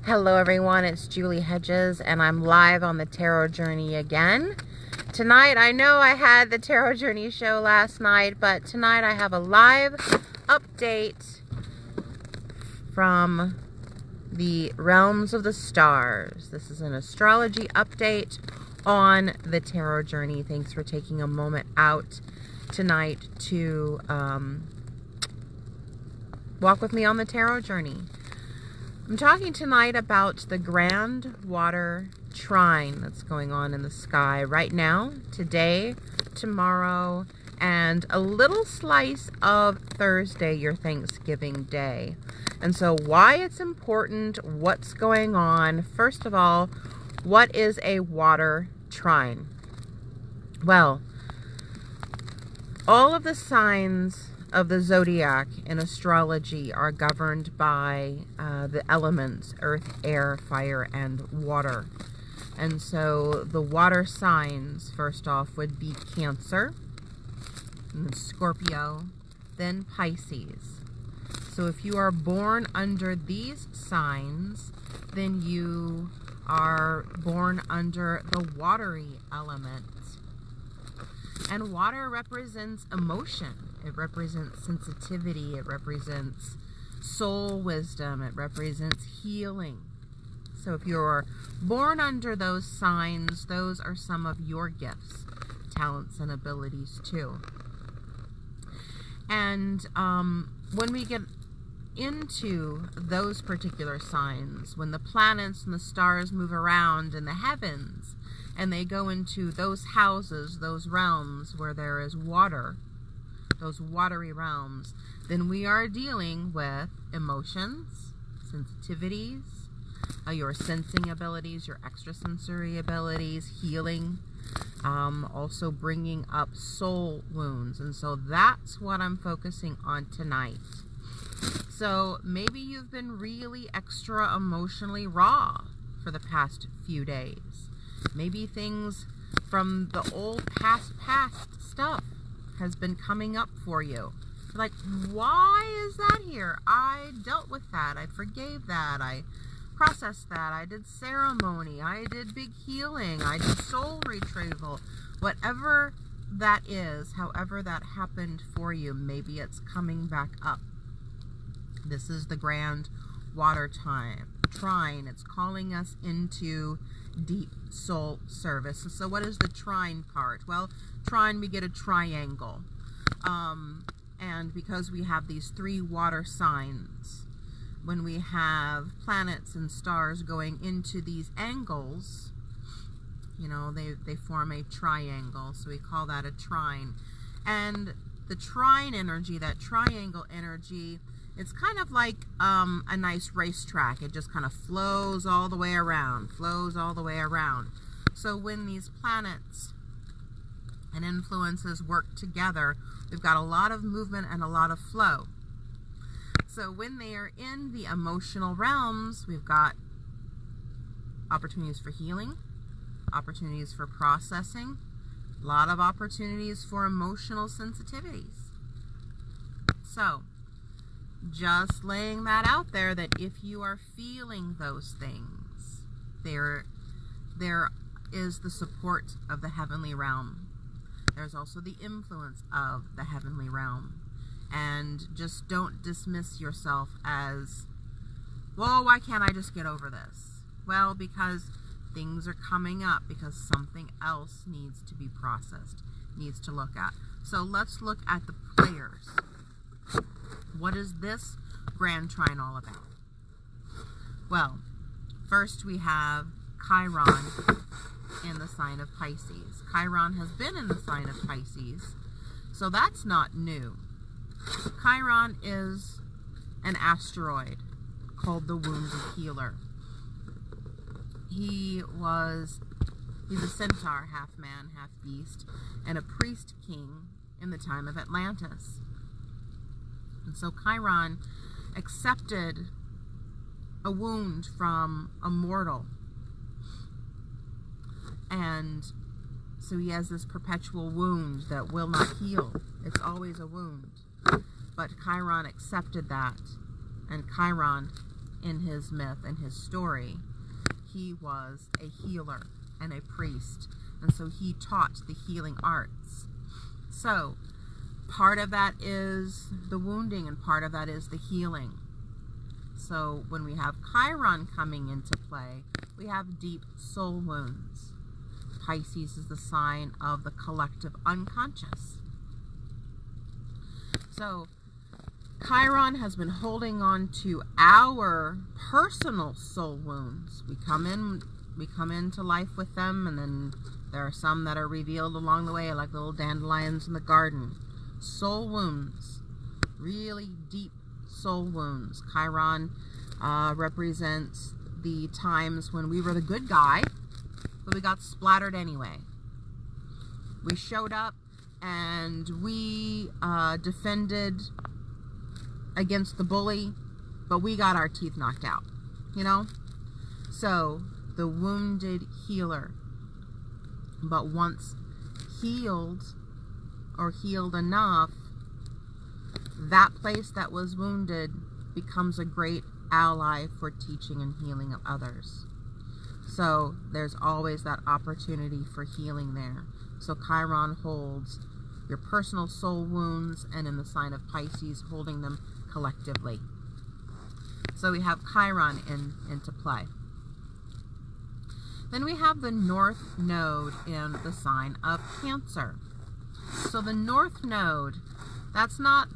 Hello everyone, it's Julie Hedges and I'm live on the Tarot Journey again. Tonight, I know I had the Tarot Journey show last night, but tonight I have a live update from the realms of the stars. This is an astrology update on the Tarot Journey. Thanks for taking a moment out tonight to walk with me on the Tarot Journey. I'm talking tonight about the grand water trine that's going on in the sky right now, today, tomorrow, and a little slice of Thursday, your Thanksgiving Day. And so why it's important, what's going on. First of all, what is a water trine? Well, all of the signs of the zodiac in astrology are governed by the elements earth, air, fire, and water. And so the water signs, first off, would be Cancer, and Scorpio, then Pisces. So if you are born under these signs, then you are born under the watery element. And water represents emotion. It represents sensitivity. It represents soul wisdom. It represents healing. So if you're born under those signs, those are some of your gifts, talents, and abilities too. And when we get into those particular signs, when the planets and the stars move around in the heavens, and they go into those houses, those realms where there is water, those watery realms, then we are dealing with emotions, sensitivities, your sensing abilities, your extrasensory abilities, healing, also bringing up soul wounds. And so that's what I'm focusing on tonight. So maybe you've been really extra emotionally raw for the past few days. Maybe things from the old past stuff has been coming up for you. Like, why is that here? I dealt with that. I forgave that. I processed that. I did ceremony. I did big healing. I did soul retrieval. Whatever that is, however that happened for you, maybe it's coming back up. This is the grand water trine. It's calling us into deep soul service. So what is the trine part? Well, trine, we get a triangle. And because we have these three water signs, when we have planets and stars going into these angles, you know, they form a triangle. So we call that a trine. And the trine energy, that triangle energy, it's kind of like a nice racetrack. It just kind of flows all the way around, So when these planets and influences work together, we've got a lot of movement and a lot of flow. So when they are in the emotional realms, we've got opportunities for healing, opportunities for processing, a lot of opportunities for emotional sensitivities. So just laying that out there, that if you are feeling those things, there is the support of the heavenly realm. There's also the influence of the heavenly realm. And just don't dismiss yourself as, well, why can't I just get over this? Well, because things are coming up, because something else needs to be processed, needs to look at. So let's look at the players. What is this grand trine all about? Well, first we have Chiron in the sign of Pisces. Chiron has been in the sign of Pisces, so that's not new. Chiron is an asteroid called the Wounded Healer. He's a centaur, half man, half beast, and a priest king in the time of Atlantis. And so Chiron accepted a wound from a mortal. And so he has this perpetual wound that will not heal. It's always a wound. But Chiron accepted that. And Chiron in his myth and his story, he was a healer and a priest, and so he taught the healing arts. So part of that is the wounding and part of that is the healing. So when we have Chiron coming into play, we have deep soul wounds. Pisces is the sign of the collective unconscious. So Chiron has been holding on to our personal soul wounds. We come into life with them, and then there are some that are revealed along the way, like little dandelions in the garden. Soul wounds, really deep soul wounds. Chiron represents the times when we were the good guy, but we got splattered anyway. We showed up and we defended against the bully, but we got our teeth knocked out, you know? So, the wounded healer. But once healed, or healed enough, that place that was wounded becomes a great ally for teaching and healing of others. So there's always that opportunity for healing there. So Chiron holds your personal soul wounds, and in the sign of Pisces, holding them collectively. So we have Chiron into play. Then we have the North Node in the sign of Cancer. So the North Node, that's not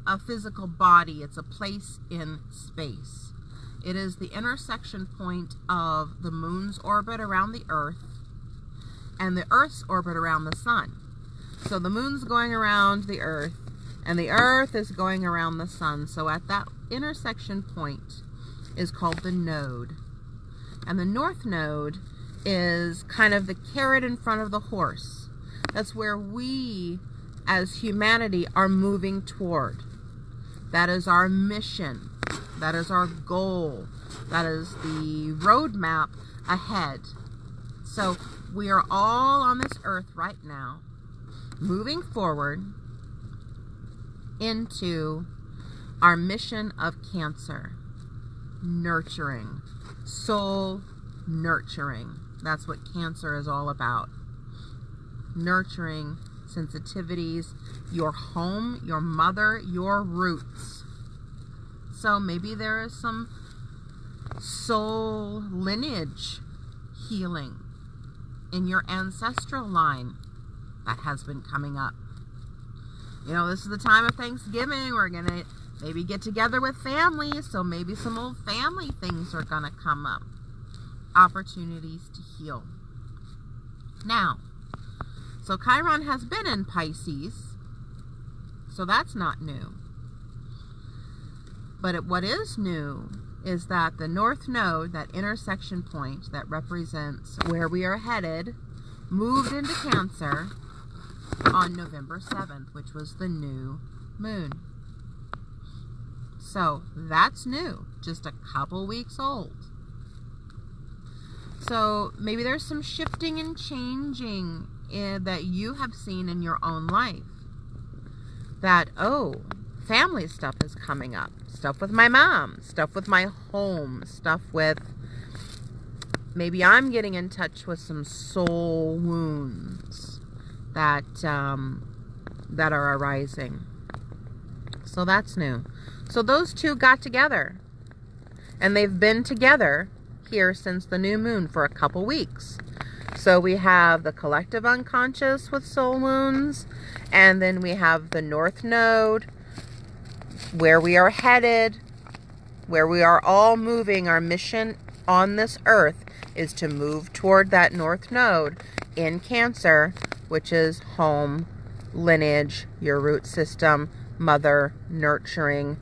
a physical body, it's a place in space. It is the intersection point of the moon's orbit around the Earth and the Earth's orbit around the sun. So the moon's going around the Earth and the Earth is going around the sun. So at that intersection point is called the node. And the North Node is kind of the carrot in front of the horse. That's where we as humanity are moving toward. That is our mission. That is our goal. That is the roadmap ahead. So we are all on this earth right now, moving forward into our mission of Cancer. Nurturing. Soul nurturing. That's what Cancer is all about. Nurturing sensitivities, your home, your mother, your roots. So maybe there is some soul lineage healing in your ancestral line that has been coming up. You know, this is the time of Thanksgiving. We're going to maybe get together with family, so maybe some old family things are going to come up. Opportunities to heal. Now, so Chiron has been in Pisces, so that's not new. But what is new is that the North Node, that intersection point that represents where we are headed, moved into Cancer on November 7th, which was the new moon. So that's new, just a couple weeks old. So maybe there's some shifting and changing that you have seen in your own life. That, oh, family stuff is coming up. Stuff with my mom, stuff with my home, stuff with, maybe I'm getting in touch with some soul wounds that are arising. So that's new. So those two got together, and they've been together here since the new moon for a couple weeks. So we have the collective unconscious with soul wounds, and then we have the North Node, where we are headed, where we are all moving. Our mission on this earth is to move toward that North Node in Cancer, which is home, lineage, your root system, mother, nurturing,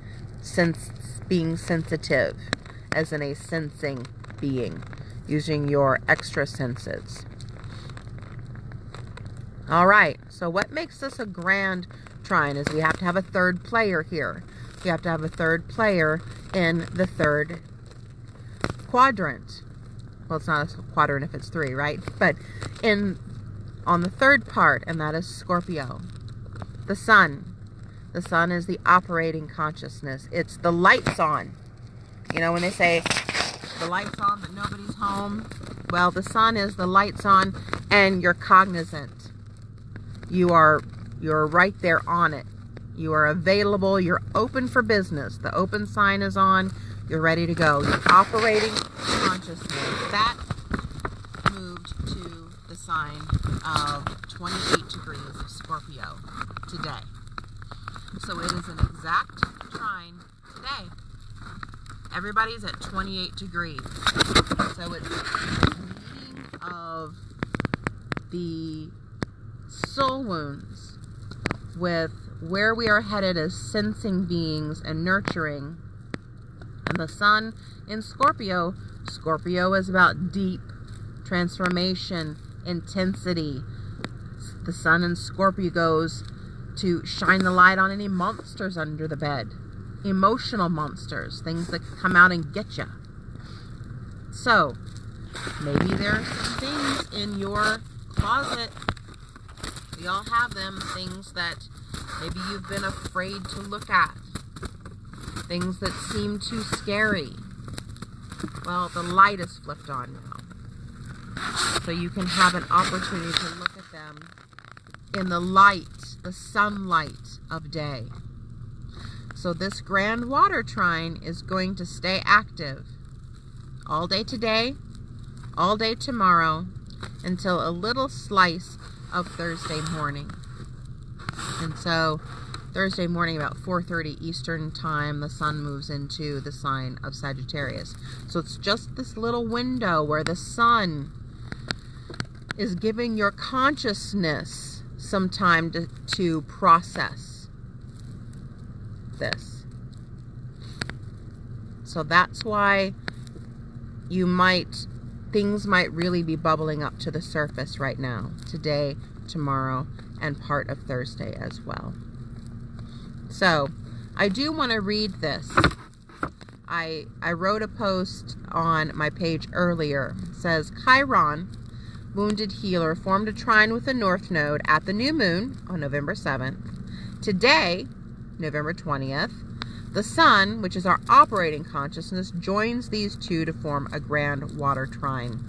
being sensitive, as in a sensing being, using your extra senses. All right, so what makes this a grand trine is we have to have a third player here. We have to have a third player in the third quadrant. Well, it's not a quadrant if it's three, right? But on the third part, and that is Scorpio. The sun. The sun is the operating consciousness. It's the lights on. You know, when they say the light's on but nobody's home, well, the sun is the light's on and you're cognizant. You're right there on it. You are available. You're open for business. The open sign is on. You're ready to go. You're operating consciousness. That moved to the sign of 28 degrees of Scorpio today. So it is an exact trine today. Everybody's at 28 degrees. So it's the meeting of the soul wounds with where we are headed as sensing beings and nurturing. And the sun in Scorpio, Scorpio is about deep transformation, intensity. The sun in Scorpio goes to shine the light on any monsters under the bed. Emotional monsters, things that come out and get you. So, maybe there are some things in your closet. We all have them, things that maybe you've been afraid to look at. Things that seem too scary. Well, the light is flipped on now. So you can have an opportunity to look at them in the light, the sunlight of day. So this grand water trine is going to stay active all day today, all day tomorrow, until a little slice of Thursday morning. And so Thursday morning about 4:30 Eastern time, the sun moves into the sign of Sagittarius. So it's just this little window where the sun is giving your consciousness some time to process this. So that's why things might really be bubbling up to the surface right now, today, tomorrow, and part of Thursday as well. So I do want to read this. I wrote a post on my page earlier. It says, Chiron, wounded healer, formed a trine with the North Node at the new moon on November 7th. Today, November 20th, the sun, which is our operating consciousness, joins these two to form a grand water trine.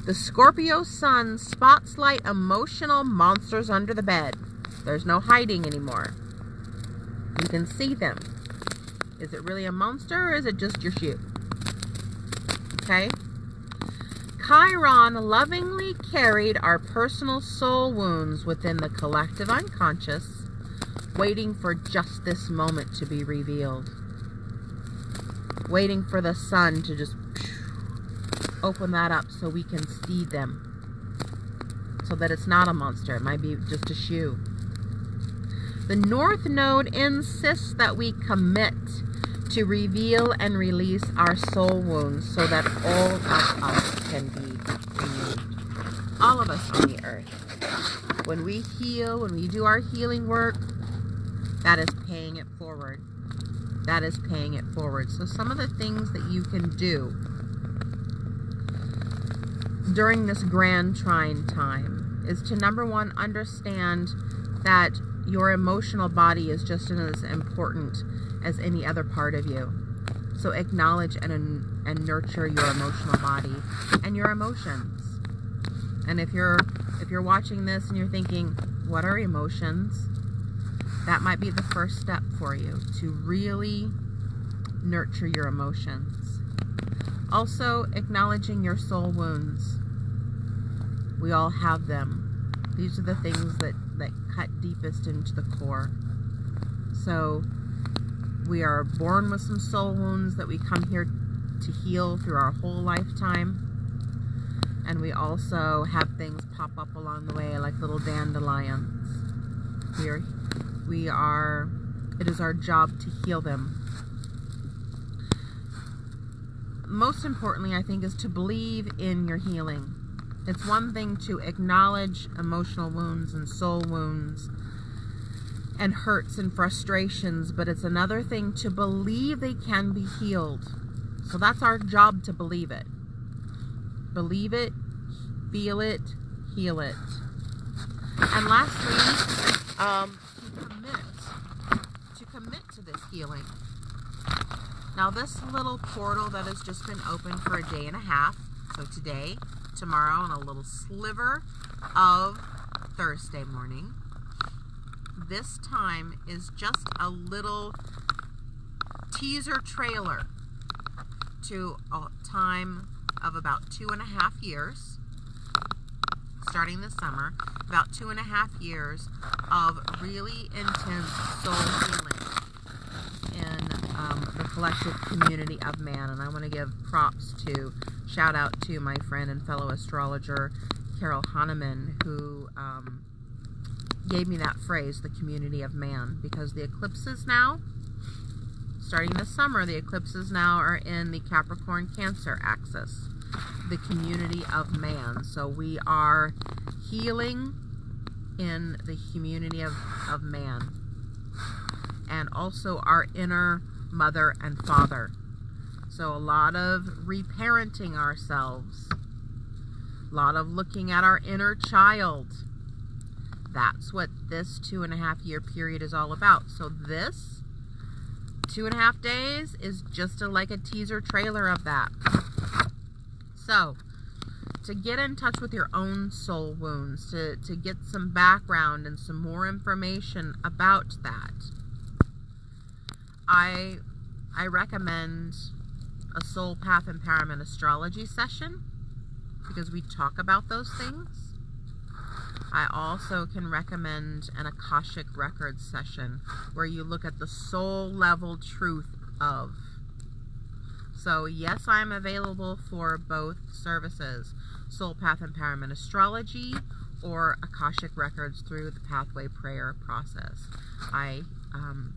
The Scorpio sun spots light emotional monsters under the bed. There's no hiding anymore. You can see them. Is it really a monster or is it just your shoe? Okay? Chiron lovingly carried our personal soul wounds within the collective unconscious, waiting for just this moment to be revealed. Waiting for the sun to just open that up so we can see them. So that it's not a monster. It might be just a shoe. The North Node insists that we commit to reveal and release our soul wounds so that all of us can be renewed. All of us on the earth. When we heal, when we do our healing work, that is paying it forward. That is paying it forward. So some of the things that you can do during this grand trine time is to, number one, understand that your emotional body is just as important as any other part of you. So acknowledge and nurture your emotional body and your emotions. And if you're watching this and you're thinking, what are emotions? That might be the first step for you to really nurture your emotions. Also, acknowledging your soul wounds. We all have them. These are the things that cut deepest into the core. So we are born with some soul wounds that we come here to heal through our whole lifetime. And we also have things pop up along the way like little dandelions. It is our job to heal them. Most importantly, I think, is to believe in your healing. It's one thing to acknowledge emotional wounds and soul wounds and hurts and frustrations, but it's another thing to believe they can be healed. So that's our job, to believe it. Believe it, feel it, heal it. And lastly, to commit to this healing. Now this little portal that has just been open for a day and a half, so today, tomorrow, and a little sliver of Thursday morning, this time is just a little teaser trailer to a time of about 2.5 years, starting this summer, about 2.5 years of really intense soul healing in the collective community of man. And I want to give props to, shout out to my friend and fellow astrologer, Carol Hahnemann, who gave me that phrase, the community of man, because the eclipses now, starting this summer, the eclipses now are in the Capricorn Cancer axis, the community of man. So we are healing in the community of man, and also our inner mother and father. So a lot of reparenting ourselves, a lot of looking at our inner child. That's what this 2.5 year period is all about. So this 2.5 days is just like a teaser trailer of that. So, to get in touch with your own soul wounds, to get some background and some more information about that, I recommend a Soul Path Empowerment Astrology session, because we talk about those things. I also can recommend an Akashic Records session where you look at the soul level truth of. So yes, I'm available for both services, Soul Path Empowerment Astrology or Akashic Records through the Pathway Prayer process. I am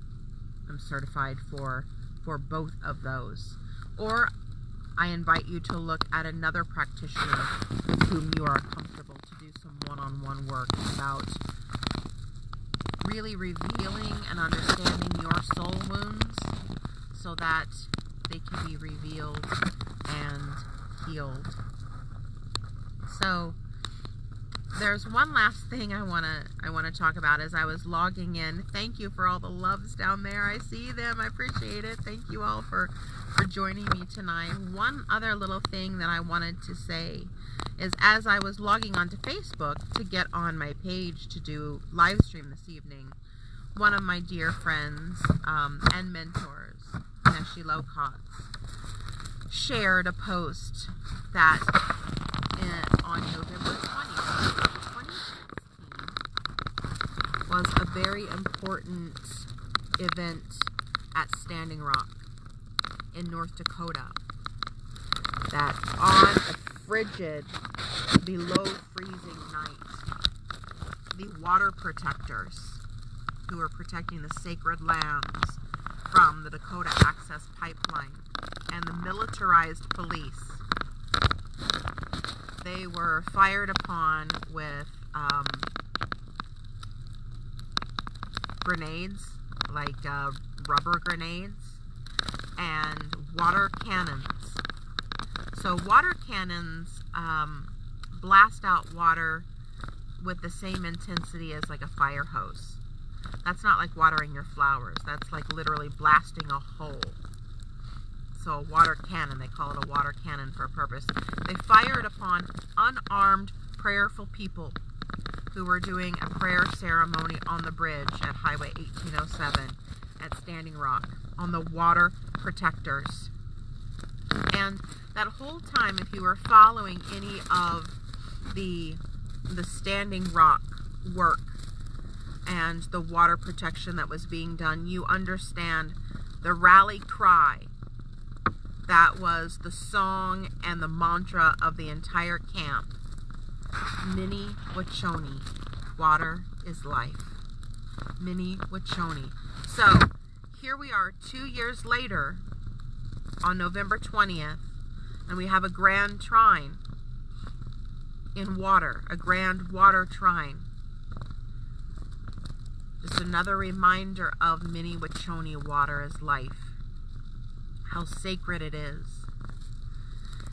certified for both of those. Or I invite you to look at another practitioner whom you are comfortable to do some one-on-one work about really revealing and understanding your soul wounds so that they can be revealed and healed. So there's one last thing I want to talk about as I was logging in. Thank you for all the loves down there. I see them. I appreciate it. Thank you all for joining me tonight. One other little thing that I wanted to say is, as I was logging onto Facebook to get on my page to do live stream this evening, one of my dear friends and mentors, Neshi Lokotz, shared a post that on November 20th, 2016, was a very important event at Standing Rock in North Dakota, that on a frigid, below freezing night, the water protectors who were protecting the sacred lands from the Dakota Access Pipeline and the militarized police, they were fired upon with grenades, like rubber grenades, and water cannons. So water cannons blast out water with the same intensity as like a fire hose. That's not like watering your flowers. That's like literally blasting a hole. So a water cannon, they call it a water cannon for a purpose. They fired upon unarmed, prayerful people who were doing a prayer ceremony on the bridge at Highway 1807 at Standing Rock on the water protectors. And that whole time, if you were following any of the Standing Rock work and the water protection that was being done, you understand the rally cry that was the song and the mantra of the entire camp. Mni Wiconi, water is life. Mni Wiconi. So here we are 2 years later on November 20th, and we have a grand trine in water, a grand water trine. Just another reminder of Mni Wiconi, water is life, how sacred it is,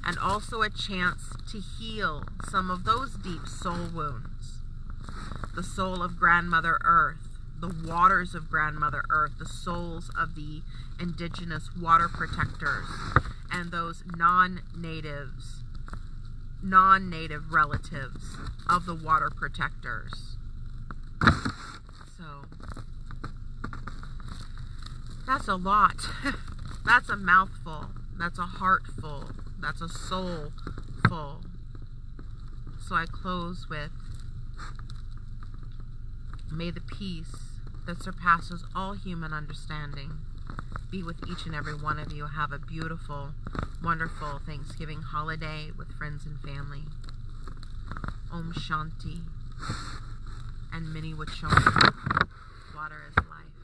and also a chance to heal some of those deep soul wounds. The soul of Grandmother Earth, the waters of Grandmother Earth, the souls of the indigenous water protectors, and those non-native relatives of the water protectors. So, that's a lot. That's a mouthful. That's a heartful. That's a soulful. So I close with, may the peace that surpasses all human understanding be with each and every one of you. Have a beautiful, wonderful Thanksgiving holiday with friends and family. Om Shanti and Mni Wiconi. Water is life.